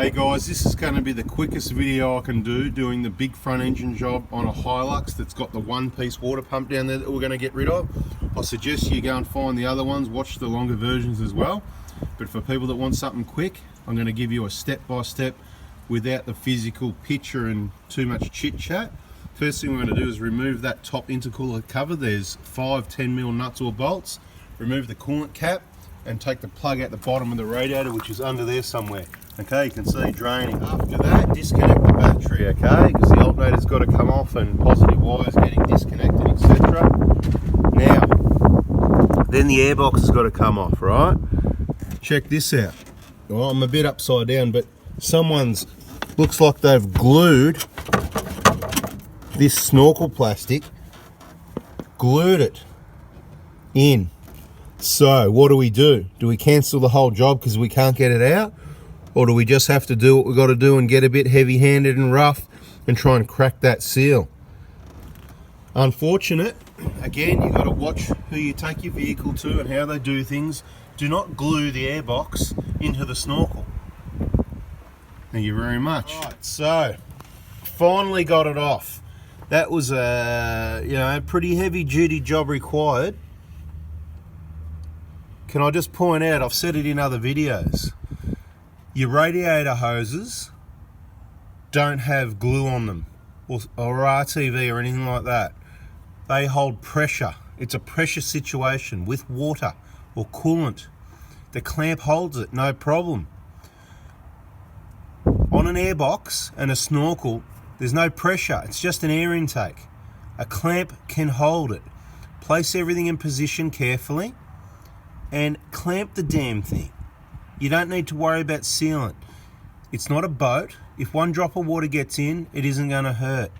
Hey guys, this is going to be the quickest video I can do doing the big front engine job on a Hilux that's got the one-piece water pump down there that we're going to get rid of. I suggest you go and find the other ones, watch the longer versions as well. But for people that want something quick, I'm going to give you a step-by-step without the physical picture and too much chit-chat. First thing we're going to do is remove that top intercooler cover. There's 5 10mm nuts or bolts. Remove the coolant cap and take the plug out the bottom of the radiator, which is under there somewhere. Okay, you can see draining. After that, disconnect the battery, okay, because the alternator's got to come off and positive wires getting disconnected, etc. Now, then the airbox has got to come off, right? Check this out. Well, I'm a bit upside down, but someone's, looks like they've glued this snorkel plastic, glued it in. So what do? Do we cancel the whole job because we can't get it out? Or do we just have to do what we've got to do and get a bit heavy-handed and rough and try and crack that seal? Unfortunate. Again, you've got to watch who you take your vehicle to and how they do things. Do not glue the airbox into the snorkel. Thank you very much. Right, so finally got it off. That was a pretty heavy-duty job required. Can I just point out, I've said it in other videos, your radiator hoses don't have glue on them or RTV or anything like that. They hold pressure. It's a pressure situation with water or coolant. The clamp holds it, no problem. On an airbox and a snorkel, there's no pressure. It's just an air intake. A clamp can hold it. Place everything in position carefully and clamp the damn thing. You don't need to worry about sealant. It's not a boat. If one drop of water gets in, it isn't going to hurt,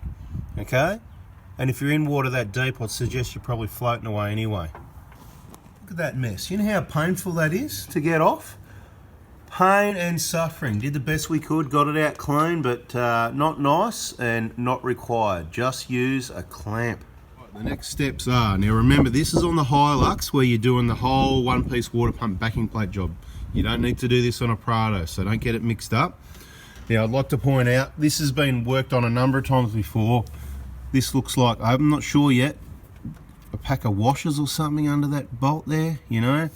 okay? And if you're in water that deep, I'd suggest you're probably floating away anyway. Look at that mess. You know how painful that is to get off? Pain and suffering. Did the best we could, got it out clean, but not nice and not required. Just use a clamp. The next steps are, now remember, this is on the Hilux where you're doing the whole one-piece water pump backing plate job. You don't need to do this on a Prado, so don't get it mixed up. Now, I'd like to point out, this has been worked on a number of times before. This looks like, I'm not sure yet, a pack of washers or something under that bolt there, you know.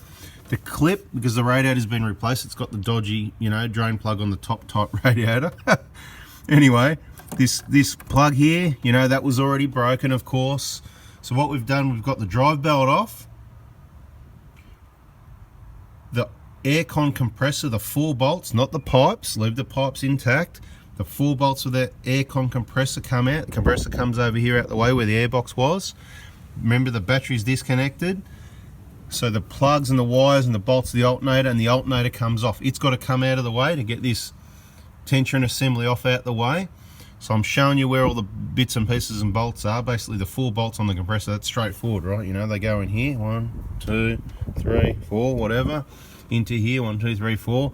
The clip, because the radiator's been replaced, it's got the dodgy, drain plug on the top type radiator. Anyway, this plug here, that was already broken, of course. So what we've done, we've got the drive belt off, the aircon compressor, the 4 bolts, not the pipes, leave the pipes intact. The 4 bolts of the aircon compressor come out. The compressor comes over here out the way where the airbox was. Remember, the battery's disconnected. So the plugs and the wires and the bolts of the alternator, and the alternator comes off. It's got to come out of the way to get this tension assembly off out the way. So I'm showing you where all the bits and pieces and bolts are. Basically the 4 bolts on the compressor, that's straightforward, right? They go in here, 1, 2, 3, 4, whatever. Into here, 1, 2, 3, 4.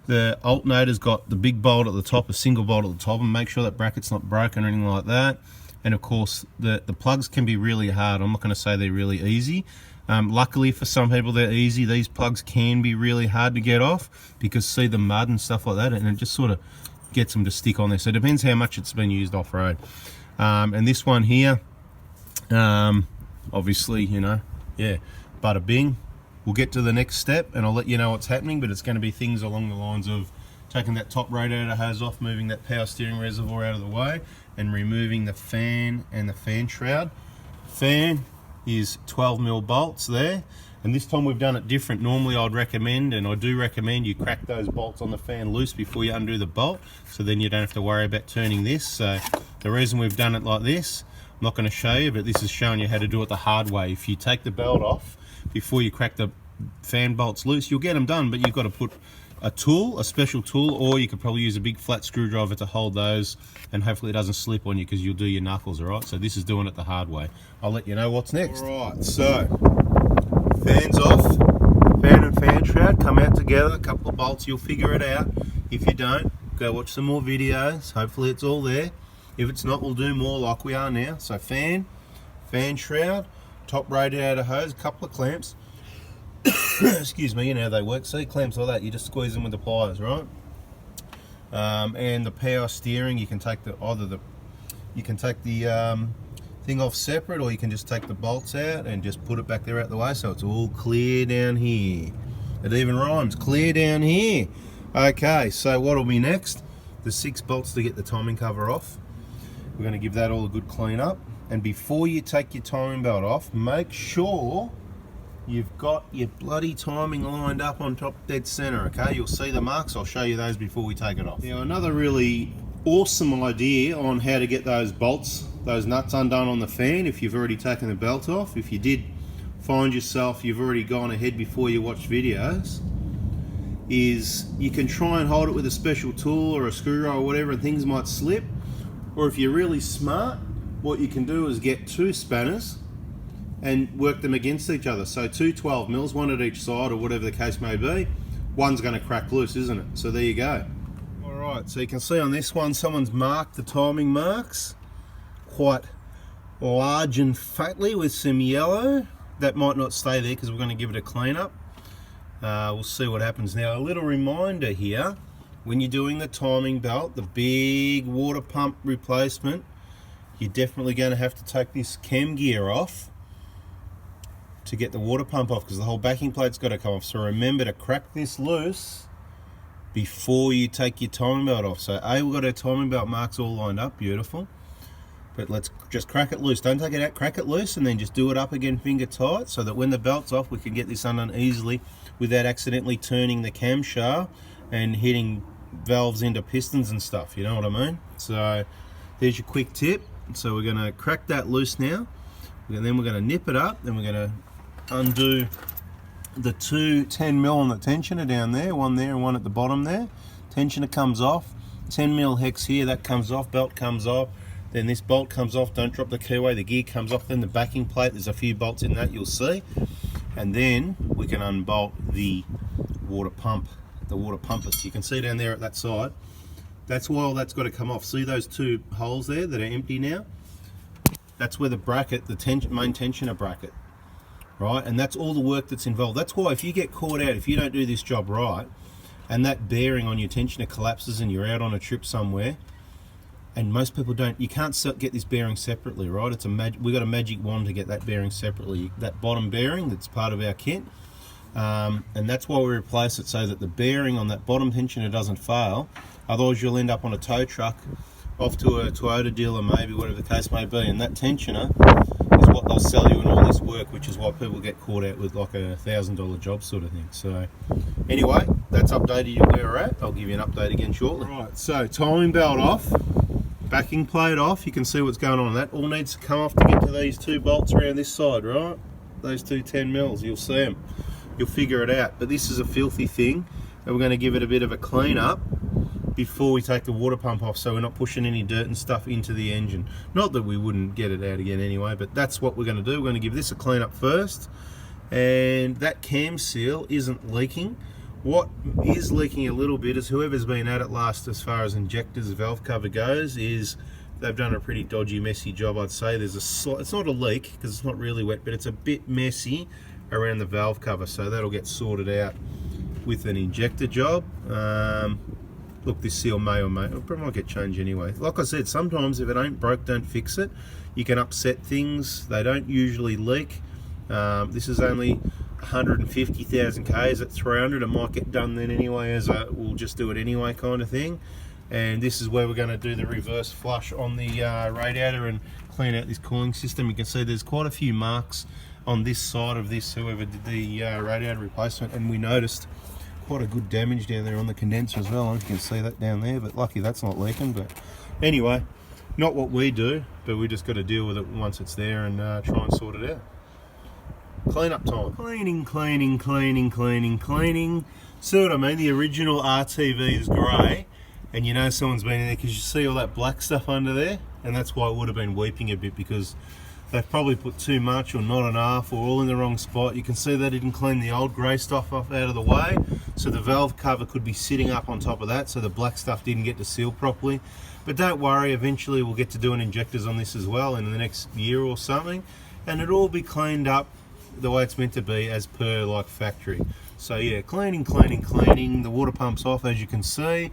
The alternator's got the big bolt at the top, a single bolt at the top, and make sure that bracket's not broken or anything like that. And of course, the plugs can be really hard. I'm not going to say they're really easy. Luckily for some people they're easy. These plugs can be really hard to get off because see the mud and stuff like that, and it just sort of gets them to stick on there. So it depends how much it's been used off-road. And this one here, obviously, yeah, bada bing. We'll get to the next step and I'll let you know what's happening, but it's going to be things along the lines of taking that top radiator hose off, moving that power steering reservoir out of the way, and removing the fan and the fan shroud. Fan is 12mm bolts there, and this time we've done it different. Normally I'd recommend, and I do recommend, you crack those bolts on the fan loose before you undo the bolt, so then you don't have to worry about turning this. So the reason we've done it like this, I'm not going to show you, but this is showing you how to do it the hard way. If you take the belt off before you crack the fan bolts loose, you'll get them done, but you've got to put a tool, a special tool, or you could probably use a big flat screwdriver to hold those, and hopefully it doesn't slip on you because you'll do your knuckles. All right, so this is doing it the hard way. I'll let you know what's next. All right, so fans off, fan and fan shroud come out together, a couple of bolts, you'll figure it out. If you don't, go watch some more videos, hopefully it's all there. If it's not, we'll do more like we are now. So fan shroud, top radiator hose, a couple of clamps. Excuse me, you know how they work. See, clamps like that, you just squeeze them with the pliers, right? and the power steering, you can take the thing off separate, or you can just take the bolts out and just put it back there out the way, so it's all clear down here. It even rhymes, clear down here. Okay, so what will be next? The 6 bolts to get the timing cover off. We're going to give that all a good clean up, and before you take your timing belt off, make sure you've got your bloody timing lined up on top dead center. Okay, you'll see the marks. I'll show you those before we take it off. Now, another really awesome idea on how to get those bolts, those nuts undone on the fan, if you've already taken the belt off. If you did find yourself you've already gone ahead before you watched videos, is you can try and hold it with a special tool or a screwdriver or whatever, and things might slip. Or if you're really smart, what you can do is get 2 spanners and work them against each other. So 2 12 mils, one at each side, or whatever the case may be. One's going to crack loose, isn't it? So there you go. Alright, so you can see on this one, someone's marked the timing marks quite large and fatly with some yellow. That might not stay there because we're going to give it a clean up. We'll see what happens. Now, a little reminder here, when you're doing the timing belt, the big water pump replacement, you're definitely going to have to take this cam gear off to get the water pump off, because the whole backing plate's got to come off. So remember to crack this loose before you take your timing belt off. So we've got our timing belt marks all lined up, beautiful. But let's just crack it loose. Don't take it out, crack it loose, and then just do it up again finger tight, so that when the belt's off, we can get this undone easily without accidentally turning the camshaft and hitting valves into pistons and stuff, you know what I mean? So there's your quick tip. So we're going to crack that loose now, and then we're going to nip it up, then we're going to undo the 2 10mm on the tensioner down there, one there and one at the bottom there. Tensioner comes off, 10mm hex here, that comes off, belt comes off, then this bolt comes off, don't drop the keyway, the gear comes off, then the backing plate, there's a few bolts in that, you'll see. And then we can unbolt the water pump, the water pumpers. You can see down there at that side, that's why all that's got to come off. See those 2 holes there that are empty now? That's where the bracket, the main tensioner bracket, right? And that's all the work that's involved. That's why if you get caught out, if you don't do this job right, and that bearing on your tensioner collapses and you're out on a trip somewhere, and most people don't, you can't get this bearing separately, right? It's we've got a magic wand to get that bearing separately. That bottom bearing, that's part of our kit, and that's why we replace it, so that the bearing on that bottom tensioner doesn't fail. Otherwise you'll end up on a tow truck off to a Toyota dealer, maybe, whatever the case may be, and that tensioner is what they'll sell you in all this work, which is why people get caught out with like a $1,000 job sort of thing. So anyway, that's updated you where we're at. I'll give you an update again shortly. Right, so timing belt off, backing plate off, you can see what's going on. That all needs to come off to get to these 2 bolts around this side, right? Those 2 10mm, you'll see them. You'll figure it out. But this is a filthy thing, and we're going to give it a bit of a clean up before we take the water pump off, so we're not pushing any dirt and stuff into the engine. Not that we wouldn't get it out again anyway, but that's what we're going to do. We're going to give this a clean up first, and that cam seal isn't leaking. What is leaking a little bit is whoever's been at it last as far as injectors valve cover goes, is they've done a pretty dodgy, messy job, I'd say. There's it's not a leak because it's not really wet, but it's a bit messy around the valve cover, so that'll get sorted out with an injector job. Look, this seal may or might get changed anyway. Like I said, sometimes if it ain't broke, don't fix it. You can upset things. They don't usually leak. This is only 150,000 Ks at 300. It might get done then anyway, as we'll just do it anyway kind of thing. And this is where we're going to do the reverse flush on the radiator and clean out this cooling system. You can see there's quite a few marks on this side of this, whoever did the radiator replacement, and we noticed quite a good damage down there on the condenser as well. I don't know if you can see that down there, but lucky that's not leaking. But anyway, not what we do, but we just got to deal with it once it's there and try and sort it out. Clean up time. Cleaning, cleaning, cleaning, cleaning, cleaning. See what I mean? The original RTV is grey, and you know someone's been in there because you see all that black stuff under there, and that's why it would have been weeping a bit, because they've probably put too much or not enough, or all in the wrong spot. You can see they didn't clean the old grey stuff off out of the way, so the valve cover could be sitting up on top of that, so the black stuff didn't get to seal properly. But don't worry, eventually we'll get to doing injectors on this as well in the next year or something, and it'll all be cleaned up the way it's meant to be as per like factory. So yeah, cleaning, cleaning, cleaning. The water pump's off, as you can see.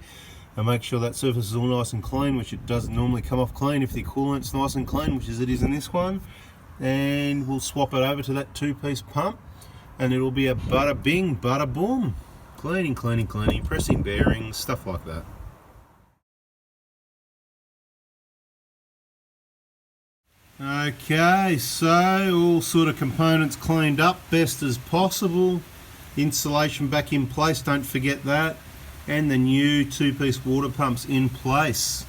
and make sure that surface is all nice and clean, which it doesn't normally come off clean if the coolant's nice and clean, which is it is in this one. And we'll swap it over to that 2-piece pump, and it'll be a bada bing, bada boom. Cleaning, cleaning, cleaning, pressing bearings, stuff like that. Okay, so all sort of components cleaned up best as possible. Insulation back in place, don't forget that. And the new 2-piece water pumps in place.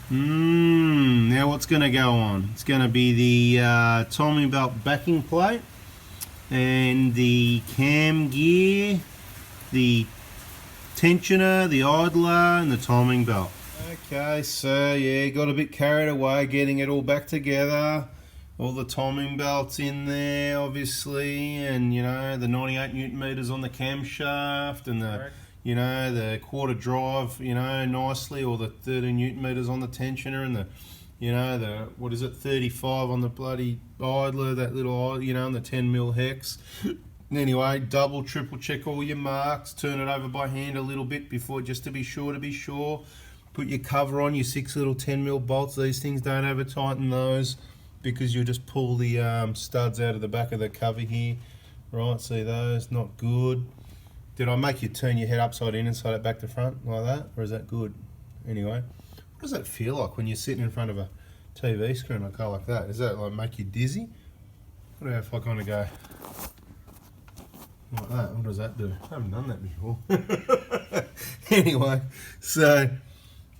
Now what's going to go on? It's going to be the timing belt backing plate and the cam gear, the tensioner, the idler, and the timing belt. Okay, so yeah, got a bit carried away getting it all back together. All the timing belts in there, obviously, and you know, the 98 Newton meters on the camshaft, and the you know, the quarter drive, you know, nicely, or the 13 Newton meters on the tensioner, and the, you know, the, what is it, 35 on the bloody idler, that little, you know, and the 10 mil hex. Anyway, double, triple check all your marks, turn it over by hand a little bit before, just to be sure. Put your cover on, your 6 little 10 mil bolts. These things, don't over tighten those, because you'll just pull the studs out of the back of the cover here. Right, see those, not good. Did I make you turn your head upside in and slide it back to front like that, or is that good? Anyway, what does that feel like when you're sitting in front of a TV screen like that? Does that like make you dizzy? What about if I kind of go like that? What does that do? I haven't done that before. Anyway, so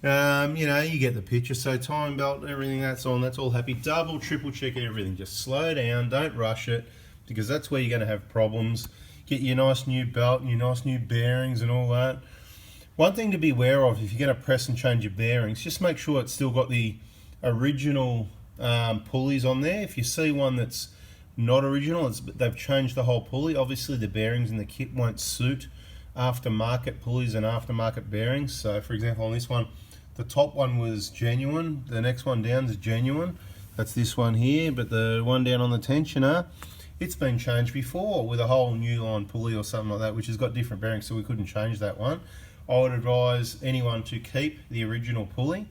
you know, you get the picture. So time belt, everything that's on, that's all happy. Double, triple check everything. Just slow down, don't rush it, because that's where you're going to have problems. Get your nice new belt and your nice new bearings and all that. One thing to be aware of, if you're going to press and change your bearings, just make sure it's still got the original pulleys on there. If you see one that's not original, they've changed the whole pulley. Obviously the bearings in the kit won't suit aftermarket pulleys and aftermarket bearings. So for example, on this one, the top one was genuine, the next one down is genuine. That's this one here, but the one down on the tensioner, it's been changed before with a whole new line pulley or something like that, which has got different bearings, so we couldn't change that one. I would advise anyone to keep the original pulley,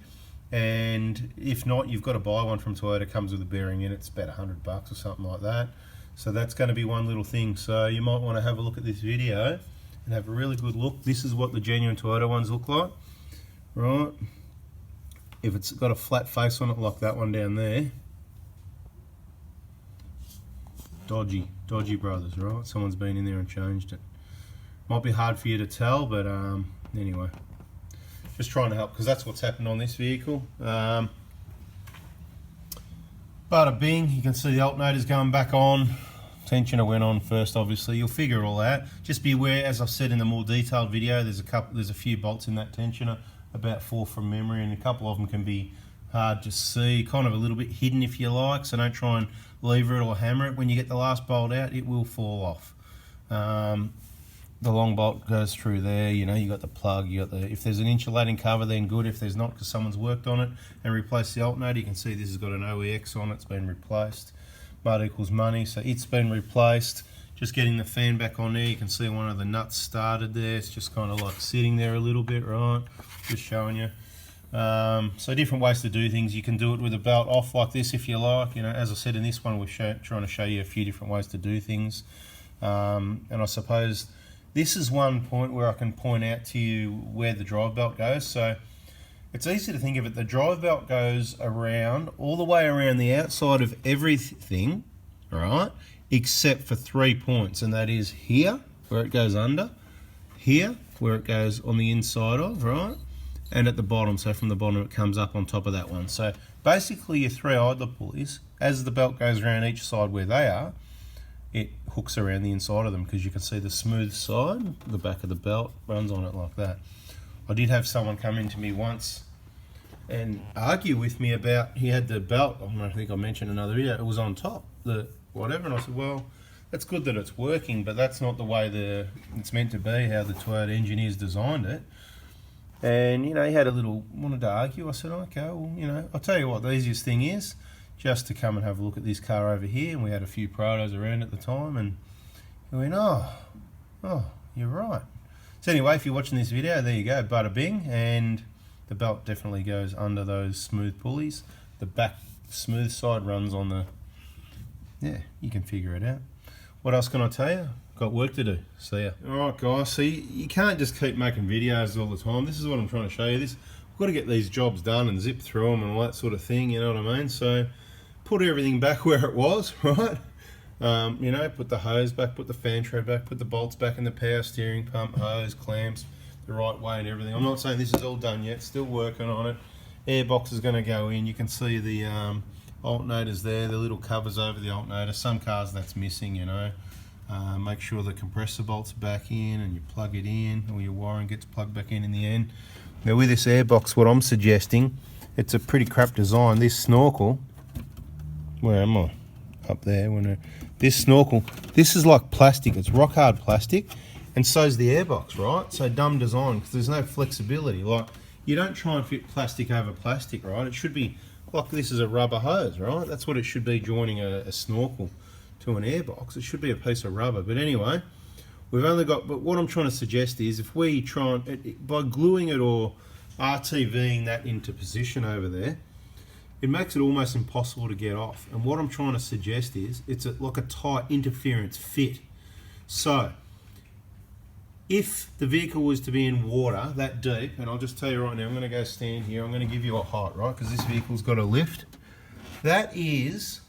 and if not, you've got to buy one from Toyota. It comes with a bearing in it. It's about $100 or something like that. So that's going to be one little thing. So you might want to have a look at this video and have a really good look. This is what the genuine Toyota ones look like, right? If it's got a flat face on it like that one down there, dodgy brothers, right? Someone's been in there and changed it. Might be hard for you to tell, but anyway, just trying to help, because that's what's happened on this vehicle. Bada bing, you can see the alternators going back on. Tensioner went on first, obviously. You'll figure it all out. Just be aware, as I've said in the more detailed video, there's a few bolts in that tensioner, about 4 from memory, and a couple of them can be hard to see, kind of a little bit hidden if you like, so don't try and lever it or hammer it. When you get the last bolt out, it will fall off. The long bolt goes through there, you know, you got the plug, you got the, if there's an insulating cover, then good. If there's not, because someone's worked on it and replaced the alternator, you can see this has got an OEX on it, it's been replaced. Mud equals money, so it's been replaced. Just getting the fan back on there, you can see one of the nuts started there. It's just kind of like sitting there a little bit, right? Just showing you. So different ways to do things. You can do it with a belt off like this if you like. You know, as I said in this one, we're trying to show you a few different ways to do things. And I suppose this is one point where I can point out to you where the drive belt goes. So it's easy to think of it. The drive belt goes around, all the way around the outside of everything, right? Except for 3 points, and that is here, where it goes under, here, where it goes on the inside of, right? And at the bottom, so from the bottom it comes up on top of that one. So basically your 3 idler pulleys, as the belt goes around each side where they are, it hooks around the inside of them, because you can see the smooth side, the back of the belt runs on it like that. I did have someone come in to me once and argue with me about, he had the belt, I think I mentioned another video, it was on top, the whatever, and I said, well, that's good that it's working, but that's not the way it's meant to be, how the Toyota engineers designed it. And you know, he had a little, wanted to argue. I said, okay, well, you know, I'll tell you what, the easiest thing is just to come and have a look at this car over here. And we had a few protos around at the time, and he went, oh, you're right. So anyway, if you're watching this video, there you go, bada bing, and the belt definitely goes under those smooth pulleys. The back smooth side runs on the, yeah, you can figure it out. What else can I tell you? Got work to do. See ya. Alright guys, so you can't just keep making videos all the time. This is what I'm trying to show you. We've got to get these jobs done and zip through them and all that sort of thing, you know what I mean? So put everything back where it was, right? You know, put the hose back, put the fan shroud back, put the bolts back in the power steering pump, hose, clamps, the right way and everything. I'm not saying this is all done yet, still working on it. Airbox is going to go in. You can see the alternators there, the little covers over the alternator. Some cars that's missing, you know. Make sure the compressor bolt's back in and you plug it in, or your wiring gets plugged back in the end. Now with this airbox, what I'm suggesting, it's a pretty crap design. This snorkel, where am I? Up there. This snorkel, this is like plastic. It's rock hard plastic, and so's the airbox, right? So dumb design, because there's no flexibility. Like, you don't try and fit plastic over plastic, right? It should be like this is a rubber hose, right? That's what it should be joining a snorkel to an airbox. It should be a piece of rubber. But anyway, we've only got, but what I'm trying to suggest is if we try and, by gluing it or RTVing that into position over there, it makes it almost impossible to get off. And what I'm trying to suggest is it's like a tight interference fit. So if the vehicle was to be in water that deep, and I'll just tell you right now, I'm going to go stand here, I'm going to give you a height, right? Because this vehicle's got a lift. That is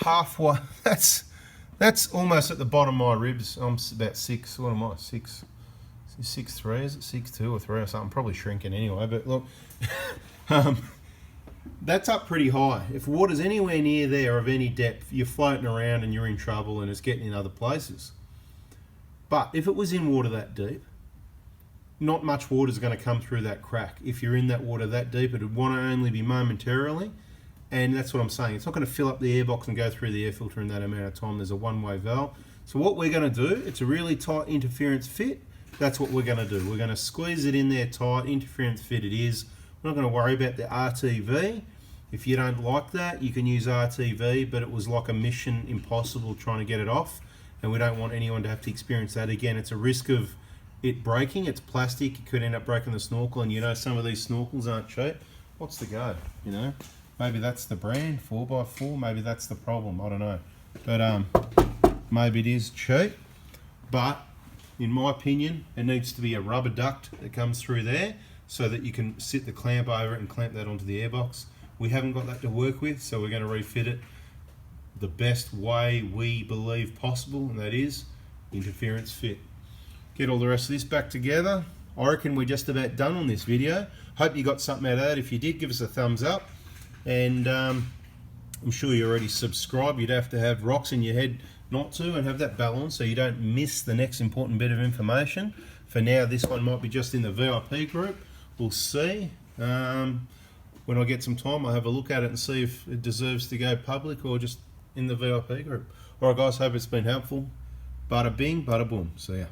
halfway, that's almost at the bottom of my ribs. I'm about 6, what am I, 6'3", is it 6'2" or 3 or something? Probably shrinking anyway, but look, that's up pretty high. If water's anywhere near there of any depth, you're floating around and you're in trouble and it's getting in other places. But if it was in water that deep, not much water is going to come through that crack. If you're in that water that deep, it would want to only be momentarily. And that's what I'm saying. It's not going to fill up the airbox and go through the air filter in that amount of time. There's a one-way valve. So what we're going to do, it's a really tight interference fit. That's what we're going to do. We're going to squeeze it in there tight, interference fit it is. We're not going to worry about the RTV. If you don't like that, you can use RTV, but it was like a mission impossible trying to get it off. And we don't want anyone to have to experience that again. It's a risk of it breaking. It's plastic. It could end up breaking the snorkel. And you know, some of these snorkels aren't cheap. What's the go, you know? Maybe that's the brand, 4x4, maybe that's the problem, I don't know. But maybe it is cheap, but in my opinion, it needs to be a rubber duct that comes through there so that you can sit the clamp over it and clamp that onto the airbox. We haven't got that to work with, so we're going to refit it the best way we believe possible, and that is interference fit. Get all the rest of this back together. I reckon we're just about done on this video. Hope you got something out of that. If you did, give us a thumbs up. And I'm sure you're already subscribed. You'd have to have rocks in your head not to, and have that balance so you don't miss the next important bit of information. For now, this one might be just in the VIP group. We'll see. When I get some time, I'll have a look at it and see if it deserves to go public or just in the VIP group. Alright guys, hope it's been helpful. Bada bing, bada boom. See ya.